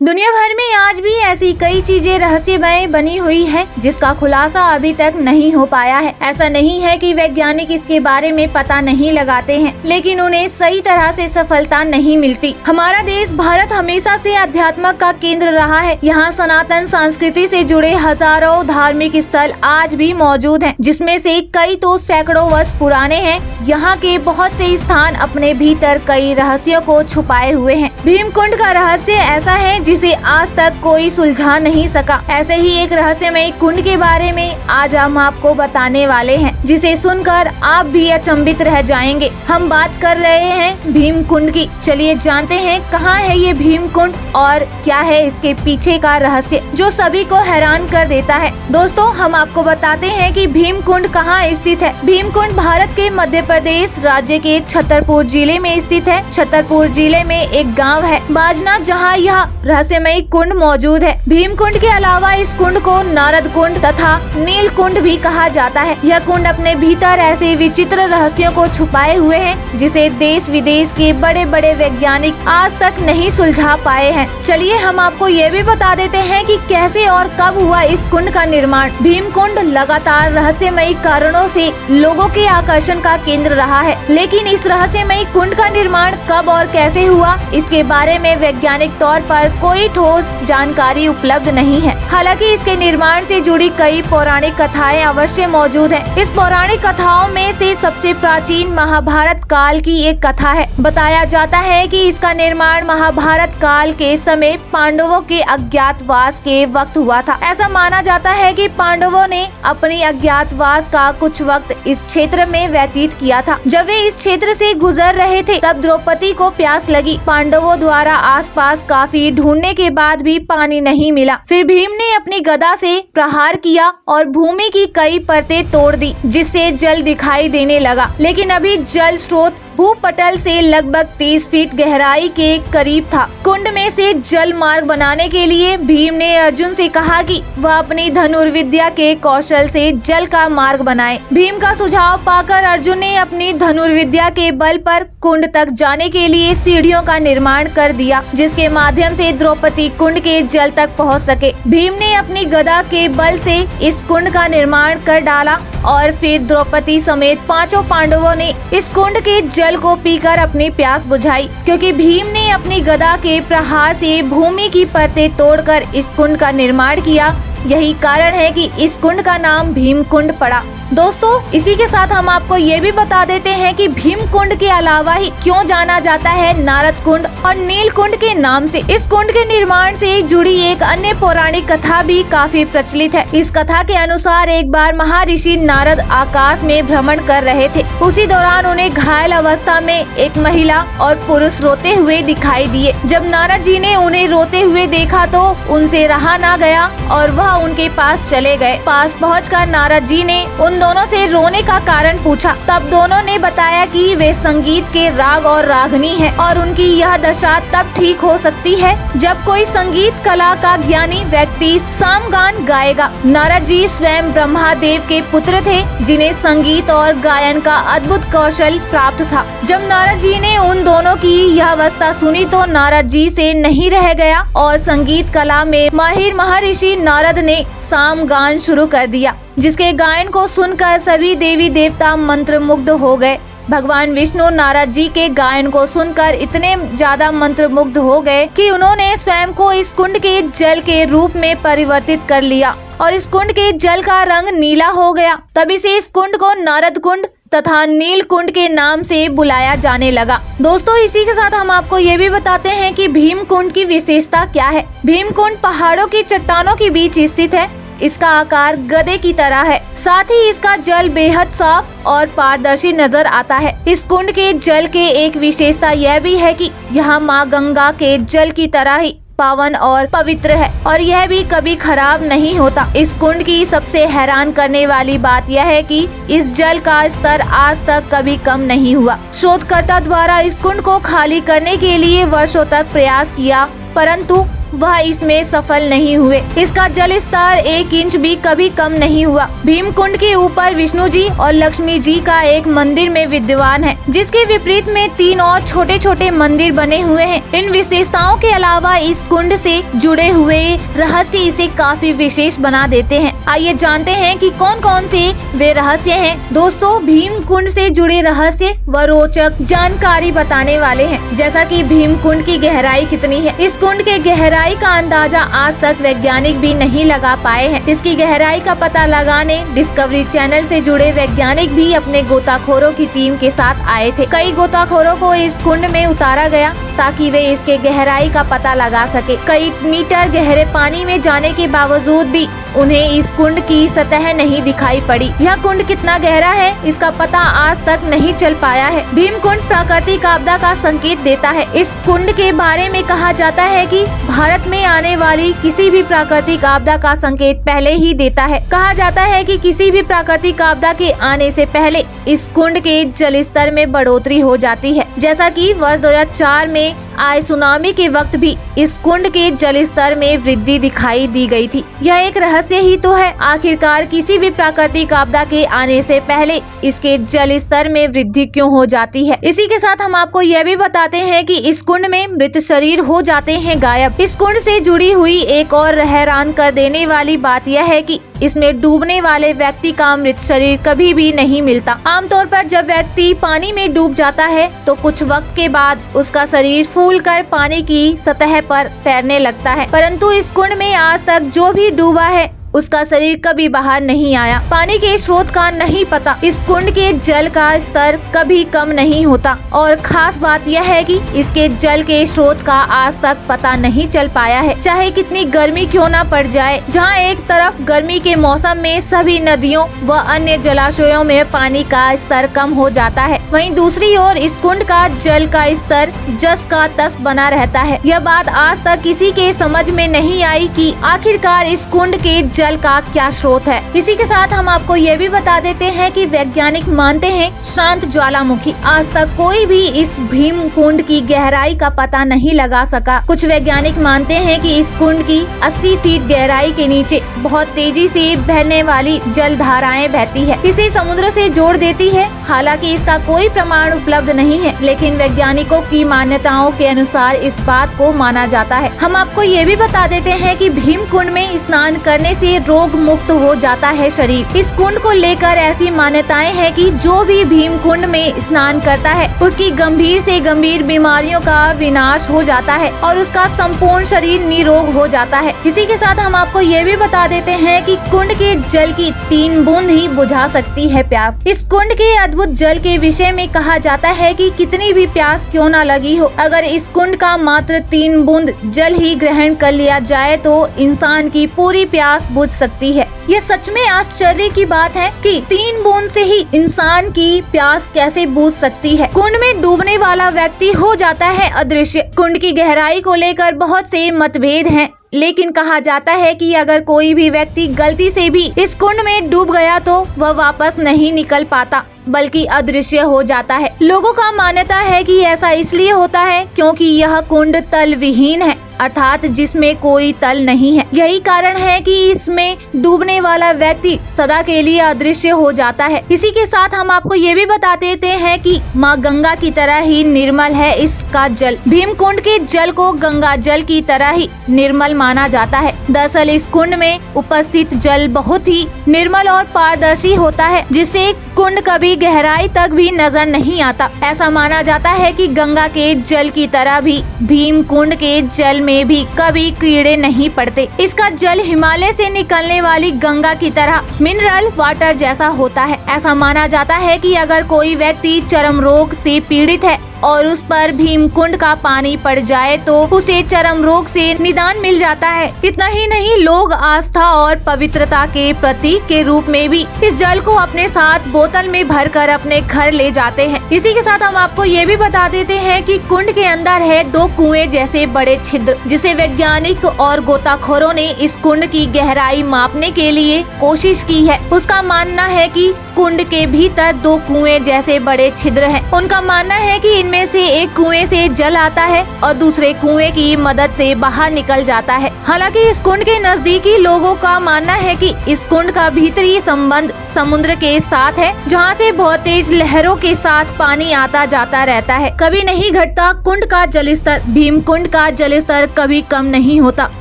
दुनिया भर में आज भी ऐसी कई चीजें रहस्यमय बनी हुई हैं, जिसका खुलासा अभी तक नहीं हो पाया है। ऐसा नहीं है कि वैज्ञानिक इसके बारे में पता नहीं लगाते हैं, लेकिन उन्हें सही तरह से सफलता नहीं मिलती। हमारा देश भारत हमेशा से अध्यात्म का केंद्र रहा है। यहाँ सनातन संस्कृति से जुड़े हजारों धार्मिक स्थल आज भी मौजूद हैं, जिसमें से कई तो सैकड़ों वर्ष पुराने हैं। यहाँ के बहुत से स्थान अपने भीतर कई रहस्यों को छुपाए हुए हैं। भीमकुंड का रहस्य ऐसा है जिसे आज तक कोई सुलझा नहीं सका। ऐसे ही एक रहस्यमय कुंड के बारे में आज हम आपको बताने वाले हैं, जिसे सुनकर आप भी अचंभित रह जाएंगे। हम बात कर रहे हैं भीमकुंड की। चलिए जानते हैं कहाँ है ये भीमकुंड और क्या है इसके पीछे का रहस्य, जो सभी को हैरान कर देता है। दोस्तों, हम आपको बताते हैं कि भीमकुंड कहाँ स्थित है। भीमकुंड भारत के मध्य प्रदेश राज्य के छतरपुर जिले में स्थित है। छतरपुर जिले में एक गाँव है बाजना, जहाँ यह रहस्यमय कुंड मौजूद है। भीमकुंड के अलावा इस कुंड को नारद कुंड तथा नील कुंड भी कहा जाता है। यह कुंड अपने भीतर ऐसे विचित्र रहस्यों को छुपाए हुए हैं, जिसे देश विदेश के बड़े बड़े वैज्ञानिक आज तक नहीं सुलझा पाए हैं। चलिए हम आपको ये भी बता देते हैं कि कैसे और कब हुआ इस कुंड का निर्माण। भीमकुंड लगातार रहस्यमयी कारणों से लोगों के आकर्षण का केंद्र रहा है, लेकिन इस रहस्यमयी कुंड का निर्माण कब और कैसे हुआ, इसके बारे में वैज्ञानिक तौर पर कोई ठोस जानकारी उपलब्ध नहीं है। हालांकि इसके निर्माण से जुड़ी कई पौराणिक कथाएं अवश्य मौजूद हैं। इस पौराणिक कथाओं में से सबसे प्राचीन महाभारत काल की एक कथा है। बताया जाता है कि इसका निर्माण महाभारत काल के समय पांडवों के अज्ञातवास के वक्त हुआ था। ऐसा माना जाता है कि पांडवों ने अपनी अज्ञातवास का कुछ वक्त इस क्षेत्र में व्यतीत किया था। जब वे इस क्षेत्र से गुजर रहे थे, तब द्रौपदी को प्यास लगी। पांडवों द्वारा आसपास काफी ढूंढने के बाद भी पानी नहीं मिला। फिर भीम ने अपनी गदा से प्रहार किया और भूमि की कई परतें तोड़ दी, जिससे जल दिखाई देने लगा। लेकिन अभी जल स्रोत भूपटल से लगभग 30 फीट गहराई के करीब था। कुंड में से जल मार्ग बनाने के लिए भीम ने अर्जुन से कहा कि वह अपनी धनुर्विद्या के कौशल से जल का मार्ग बनाए। भीम का सुझाव पाकर अर्जुन ने अपनी धनुर्विद्या के बल पर कुंड तक जाने के लिए सीढ़ियों का निर्माण कर दिया, जिसके माध्यम से द्रौपदी कुंड के जल तक पहुंच सके। भीम ने अपनी गदा के बल से इस कुंड का निर्माण कर डाला और फिर द्रौपदी समेत पांचों पांडवों ने इस कुंड के जल को पीकर अपनी प्यास बुझाई। क्योंकि भीम ने अपनी गदा के प्रहार से भूमि की परतें तोड़कर इस कुंड का निर्माण किया, यही कारण है कि इस कुंड का नाम भीमकुंड पड़ा। दोस्तों, इसी के साथ हम आपको ये भी बता देते हैं कि भीमकुंड के अलावा ही क्यों जाना जाता है नारद कुंड और नील कुंड के नाम से। इस कुंड के निर्माण से जुड़ी एक अन्य पौराणिक कथा भी काफी प्रचलित है। इस कथा के अनुसार एक बार महर्षि नारद आकाश में भ्रमण कर रहे थे। उसी दौरान उन्हें घायल अवस्था में एक महिला और पुरुष रोते हुए दिखाई दिए। जब नारद जी ने उन्हें रोते हुए देखा तो उनसे रहा ना गया और वह उनके पास चले गए। पास पहुंचकर नारद जी ने उन दोनों से रोने का कारण पूछा। तब दोनों ने बताया कि वे संगीत के राग और रागनी हैं और उनकी यह दशा तब ठीक हो सकती है जब कोई संगीत कला का ज्ञानी व्यक्ति सामगान गाएगा। नारद जी स्वयं ब्रह्मादेव के पुत्र थे, जिन्हें संगीत और गायन का अद्भुत कौशल प्राप्त था। जब नारद जी ने उन दोनों की यह अवस्था सुनी तो नारद जी से नहीं रह गया और संगीत कला में माहिर महर्षि नारद ने सामगान शुरू कर दिया, जिसके गायन को सुनकर सभी देवी देवता मंत्रमुग्ध हो गए। भगवान विष्णु नारद जी के गायन को सुनकर इतने ज्यादा मंत्रमुग्ध हो गए कि उन्होंने स्वयं को इस कुंड के जल के रूप में परिवर्तित कर लिया और इस कुंड के जल का रंग नीला हो गया। तभी से इस कुंड को नारद कुंड तथा नील कुंड के नाम से बुलाया जाने लगा। दोस्तों, इसी के साथ हम आपको ये भी बताते हैं कि भीमकुंड की विशेषता क्या है। भीमकुंड पहाड़ों की चट्टानों के बीच स्थित है। इसका आकार गधे की तरह है, साथ ही इसका जल बेहद साफ और पारदर्शी नजर आता है। इस कुंड के जल के एक विशेषता यह भी है कि यह माँ गंगा के जल की तरह ही पावन और पवित्र है और यह भी कभी खराब नहीं होता। इस कुंड की सबसे हैरान करने वाली बात यह है कि इस जल का स्तर आज तक कभी कम नहीं हुआ। शोधकर्ता द्वारा इस कुंड को खाली करने के लिए वर्षों तक प्रयास किया, परंतु वह इसमें सफल नहीं हुए। इसका जल स्तर 1 इंच भी कभी कम नहीं हुआ। भीमकुंड के ऊपर विष्णु जी और लक्ष्मी जी का एक मंदिर में विद्यमान है, जिसके विपरीत में 3 और छोटे छोटे मंदिर बने हुए हैं। इन विशेषताओं के अलावा इस कुंड से जुड़े हुए रहस्य इसे काफी विशेष बना देते हैं। आइए जानते हैं कि कौन कौन से वे रहस्य हैं। दोस्तों, भीमकुंड से जुड़े रहस्य व रोचक जानकारी बताने वाले हैं। जैसा कि भीमकुंड की गहराई कितनी है। इस कुंड के गहराई का अंदाजा आज तक वैज्ञानिक भी नहीं लगा पाए हैं। इसकी गहराई का पता लगाने डिस्कवरी चैनल से जुड़े वैज्ञानिक भी अपने गोताखोरों की टीम के साथ आए थे। कई गोताखोरों को इस कुंड में उतारा गया ताकि वे इसके गहराई का पता लगा सके। कई मीटर गहरे पानी में जाने के बावजूद भी उन्हें इस कुंड की सतह नहीं दिखाई पड़ी। यह कुंड कितना गहरा है, इसका पता आज तक नहीं चल पाया है। भीमकुंड प्राकृतिक आपदा का संकेत देता है। इस कुंड के बारे में कहा जाता है कि भारत में आने वाली किसी भी प्राकृतिक आपदा का संकेत पहले ही देता है। कहा जाता है कि किसी भी प्राकृतिक आपदा के आने से पहले इस कुंड के जल स्तर में बढ़ोतरी हो जाती है। जैसा कि वर्ष 2004 में आए सुनामी के वक्त भी इस कुंड के जल स्तर में वृद्धि दिखाई दी गई थी। यह एक रहस्य ही तो है। आखिरकार किसी भी प्राकृतिक आपदा के आने से पहले इसके जल स्तर में वृद्धि क्यों हो जाती है। इसी के साथ हम आपको यह भी बताते हैं कि इस कुंड में मृत शरीर हो जाते हैं गायब। इस कुंड से जुड़ी हुई एक और हैरान कर देने वाली बात यह है कि इसमें डूबने वाले व्यक्ति का मृत शरीर कभी भी नहीं मिलता। आमतौर पर जब व्यक्ति पानी में डूब जाता है तो कुछ वक्त के बाद उसका शरीर फूलकर पानी की सतह पर तैरने लगता है, परंतु इस कुंड में आज तक जो भी डूबा है उसका शरीर कभी बाहर नहीं आया। पानी के स्रोत का नहीं पता। इस कुंड के जल का स्तर कभी कम नहीं होता और खास बात यह है कि इसके जल के स्रोत का आज तक पता नहीं चल पाया है। चाहे कितनी गर्मी क्यों न पड़ जाए, जहां एक तरफ गर्मी के मौसम में सभी नदियों व अन्य जलाशयों में पानी का स्तर कम हो जाता है, वहीं दूसरी ओर इस कुंड का जल का स्तर जस का तस बना रहता है। यह बात आज तक किसी के समझ में नहीं आई कि आखिरकार इस कुंड के जल का क्या स्रोत है। इसी के साथ हम आपको ये भी बता देते हैं कि वैज्ञानिक मानते हैं शांत ज्वालामुखी। आज तक कोई भी इस भीमकुंड की गहराई का पता नहीं लगा सका। कुछ वैज्ञानिक मानते हैं कि इस कुंड की 80 फीट गहराई के नीचे बहुत तेजी से बहने वाली जल धाराएं बहती है, इसे समुद्र से जोड़ देती है। हालांकि इसका कोई प्रमाण उपलब्ध नहीं है, लेकिन वैज्ञानिकों की मान्यताओं के अनुसार इस बात को माना जाता है। हम आपको ये भी बता देते हैं कि भीमकुंड में स्नान करने से रोग मुक्त हो जाता है शरीर। इस कुंड को लेकर ऐसी मान्यताएं हैं कि जो भी भीमकुंड में स्नान करता है उसकी गंभीर से गंभीर बीमारियों का विनाश हो जाता है और उसका संपूर्ण शरीर निरोग हो जाता है। इसी के साथ हम आपको ये भी बता देते हैं कि कुंड के जल की 3 बूंद ही बुझा सकती है प्यास। इस कुंड के अद्भुत जल के विषय में कहा जाता है कि कितनी भी प्यास क्यों न लगी हो, अगर इस कुंड का मात्र 3 बूंद जल ही ग्रहण कर लिया जाए तो इंसान की पूरी प्यास बुझ सकती है। यह सच में आश्चर्य की बात है कि 3 बूंद से ही इंसान की प्यास कैसे बुझ सकती है। कुंड में डूबने वाला व्यक्ति हो जाता है अदृश्य। कुंड की गहराई को लेकर बहुत से मतभेद हैं, लेकिन कहा जाता है कि अगर कोई भी व्यक्ति गलती से भी इस कुंड में डूब गया तो वह वापस नहीं निकल पाता, बल्कि अदृश्य हो जाता है। लोगों का मान्यता है कि ऐसा इसलिए होता है क्योंकि यह कुंड तल विहीन है, अर्थात जिसमें कोई तल नहीं है। यही कारण है कि इसमें डूबने वाला व्यक्ति सदा के लिए अदृश्य हो जाता है। इसी के साथ हम आपको ये भी बता देते हैं कि माँ गंगा की तरह ही निर्मल है इसका जल। भीमकुंड के जल को गंगा जल की तरह ही निर्मल माना जाता है। दरअसल इस कुंड में उपस्थित जल बहुत ही निर्मल और पारदर्शी होता है, जिससे कुंड कभी गहराई तक भी नजर नहीं आता। ऐसा माना जाता है कि गंगा के जल की तरह भी भीमकुंड के जल में भी कभी कीड़े नहीं पड़ते। इसका जल हिमालय से निकलने वाली गंगा की तरह मिनरल वाटर जैसा होता है। ऐसा माना जाता है कि अगर कोई व्यक्ति चर्म रोग से पीड़ित है और उस पर भीमकुंड का पानी पड़ जाए तो उसे चर्म रोग से निदान मिल जाता है। इतना ही नहीं, लोग आस्था और पवित्रता के प्रतीक के रूप में भी इस जल को अपने साथ बोतल में भरकर अपने घर ले जाते हैं। इसी के साथ हम आपको ये भी बता देते हैं कि कुंड के अंदर है 2 कुएं जैसे बड़े छिद्र, जिसे वैज्ञानिक और गोताखोरों ने इस कुंड की गहराई मापने के लिए कोशिश की है। उसका मानना है कि कुंड के भीतर 2 कुएं जैसे बड़े छिद्र हैं। उनका मानना है कि जिनमें से एक कुएं से जल आता है और दूसरे कुएं की मदद से बाहर निकल जाता है। हालांकि इस कुंड के नजदीकी लोगों का मानना है कि इस कुंड का भीतरी संबंध समुद्र के साथ है, जहां से बहुत तेज लहरों के साथ पानी आता जाता रहता है। कभी नहीं घटता कुंड का जलस्तर। भीम कुंड का जलस्तर कभी कम नहीं होता।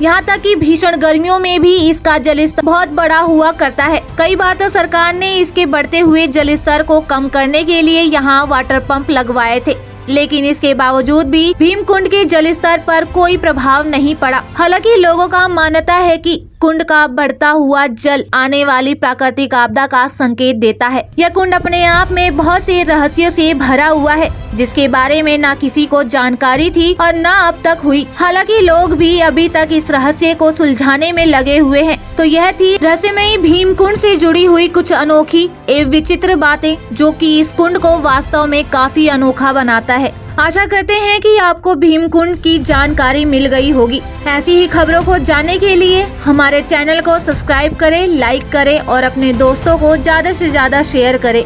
यहाँ तक कि भीषण गर्मियों में भी इसका जलस्तर बहुत बड़ा हुआ करता है। कई बार तो सरकार ने इसके बढ़ते हुए जलस्तर को कम करने के लिए यहाँ वाटर पंप लगवाए थे, लेकिन इसके बावजूद भी भीमकुंड के जलस्तर पर कोई प्रभाव नहीं पड़ा। हालांकि लोगों का मानना है कि कुंड का बढ़ता हुआ जल आने वाली प्राकृतिक आपदा का संकेत देता है। यह कुंड अपने आप में बहुत से रहस्यों से भरा हुआ है, जिसके बारे में ना किसी को जानकारी थी और ना अब तक हुई। हालांकि लोग भी अभी तक इस रहस्य को सुलझाने में लगे हुए हैं। तो यह थी रहस्यमयी भीमकुंड से जुड़ी हुई कुछ अनोखी एवं विचित्र बातें, जो कि इस कुंड को वास्तव में काफी अनोखा बनाता है। आशा करते हैं कि आपको भीमकुंड की जानकारी मिल गई होगी। ऐसी ही खबरों को जानने के लिए हमारे चैनल को सब्सक्राइब करें, लाइक करें और अपने दोस्तों को ज्यादा से ज्यादा शेयर करें।